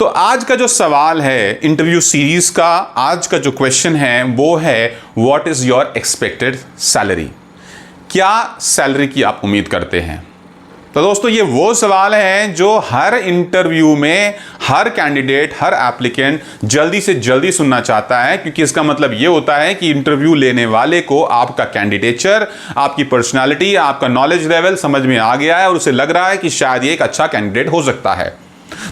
तो आज का जो सवाल है इंटरव्यू सीरीज का, आज का जो क्वेश्चन है वो है what is your expected salary. क्या सैलरी की आप उम्मीद करते हैं? तो दोस्तों ये वो सवाल है जो हर इंटरव्यू में हर कैंडिडेट, हर एप्लीकेंट जल्दी से जल्दी सुनना चाहता है, क्योंकि इसका मतलब ये होता है कि इंटरव्यू लेने वाले को आपका कैंडिडेचर, आपकी पर्सनालिटी, आपका नॉलेज लेवल समझ में आ गया है और उसे लग रहा है कि शायद ये एक अच्छा कैंडिडेट हो सकता है।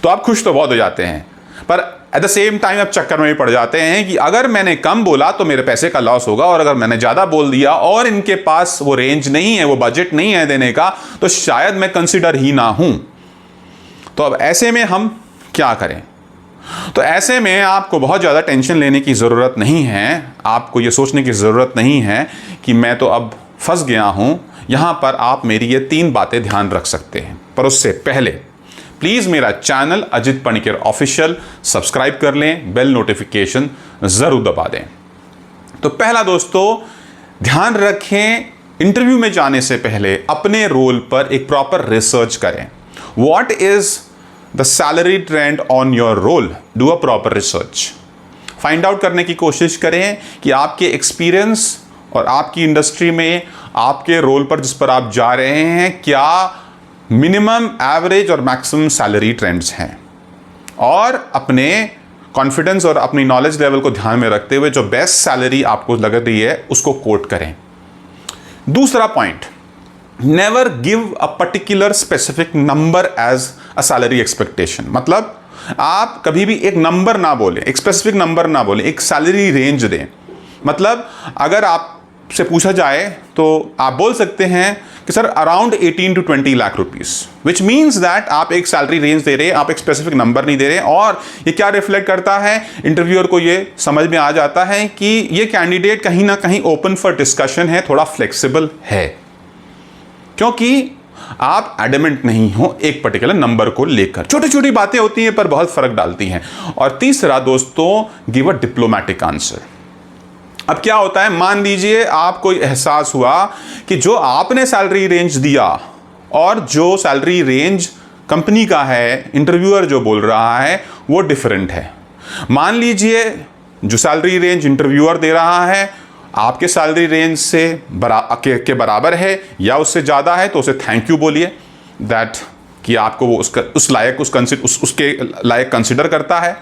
तो आप खुश तो बहुत हो जाते हैं, पर एट द सेम टाइम आप चक्कर में भी पड़ जाते हैं कि अगर मैंने कम बोला तो मेरे पैसे का लॉस होगा, और अगर मैंने ज़्यादा बोल दिया और इनके पास वो रेंज नहीं है, वो बजट नहीं है देने का, तो शायद मैं कंसिडर ही ना हूं। तो अब ऐसे में हम क्या करें? तो ऐसे में आपको बहुत ज़्यादा टेंशन लेने की ज़रूरत नहीं है, आपको ये सोचने की ज़रूरत नहीं है कि मैं तो अब फंस गया हूं। यहां पर आप मेरी ये 3 बातें ध्यान रख सकते हैं, पर उससे पहले प्लीज़ मेरा channel Ajit Panikkar official subscribe कर लें, बेल नोटिफिकेशन ज़रूर दबा दें। तो पहला दोस्तों, ध्यान रखें, इंटरव्यू में जाने से पहले अपने रोल पर एक प्रॉपर रिसर्च करें। What is the salary trend on your role? Do a proper research, find out करने की कोशिश करें कि आपके एक्सपीरियंस और आपकी इंडस्ट्री में आपके रोल पर जिस पर आप जा रहे हैं क्या मिनिमम, एवरेज और मैक्सिमम सैलरी ट्रेंड्स हैं, और अपने कॉन्फिडेंस और अपनी नॉलेज लेवल को ध्यान में रखते हुए जो बेस्ट सैलरी आपको लग रही है उसको कोट करें। दूसरा point, never give a particular specific number as a salary expectation. मतलब आप कभी भी एक नंबर ना बोलें, एक स्पेसिफिक नंबर ना बोलें, एक सैलरी रेंज दें। मतलब अगर आपसे पूछा जाए तो आप बोल सकते हैं कि sir around 18 to 20 lakh rupees, which means that आप एक सैलरी रेंज दे रहे हैं, आप एक स्पेसिफिक नंबर नहीं दे रहे। और ये क्या रिफ्लेक्ट करता है? इंटरव्यूअर को ये समझ में आ जाता है कि ये कैंडिडेट कहीं ना कहीं ओपन फॉर डिस्कशन है, थोड़ा फ्लेक्सिबल है, क्योंकि आप एडमेंट नहीं हो एक पर्टिकुलर नंबर को लेकर। छोटी छोटी बातें होती हैं पर बहुत फर्क डालती हैं। और तीसरा दोस्तों, गिव अ डिप्लोमेटिक आंसर। अब क्या होता है, मान लीजिए आपको एहसास हुआ कि जो आपने सैलरी रेंज दिया और जो सैलरी रेंज कंपनी का है, इंटरव्यूअर जो बोल रहा है, वो डिफरेंट है। मान लीजिए जो सैलरी रेंज इंटरव्यूअर दे रहा है आपके सैलरी रेंज से के बराबर है या उससे ज़्यादा है, तो उसे थैंक यू बोलिए दैट कि आपको वो उसके लायक कंसिडर करता है।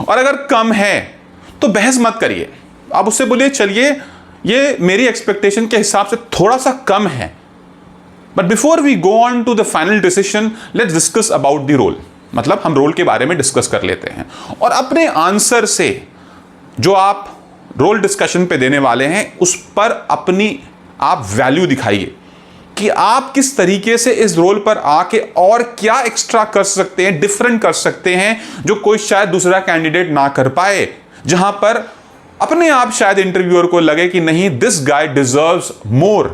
और अगर कम है तो बहस मत करिए, आप उससे बोलिए चलिए ये मेरी एक्सपेक्टेशन के हिसाब से थोड़ा सा कम है, but before we go on to the final decision let's discuss about the role. मतलब हम रोल के बारे में डिस्कस कर लेते हैं, और अपने आंसर से जो आप रोल डिस्कशन पे देने वाले हैं उस पर अपनी आप वैल्यू दिखाइए कि आप किस तरीके से इस रोल पर आके और क्या एक्स्ट्रा कर सकते हैं, डिफरेंट कर सकते हैं, जो कोई शायद दूसरा कैंडिडेट ना कर पाए, जहां पर अपने आप शायद इंटरव्यूअर को लगे कि नहीं, दिस गाय डिजर्व्स मोर,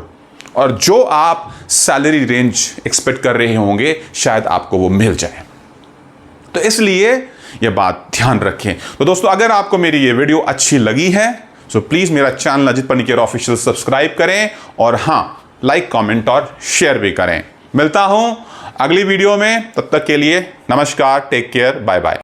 और जो आप सैलरी रेंज एक्सपेक्ट कर रहे होंगे शायद आपको वो मिल जाए। तो इसलिए ये बात ध्यान रखें। तो दोस्तों अगर आपको मेरी ये वीडियो अच्छी लगी है तो प्लीज़ मेरा channel Ajit Panikkar official subscribe करें, और हाँ, लाइक, कमेंट और शेयर भी करें। मिलता हूं अगली वीडियो में, तब तक के लिए नमस्कार, टेक केयर, बाय बाय।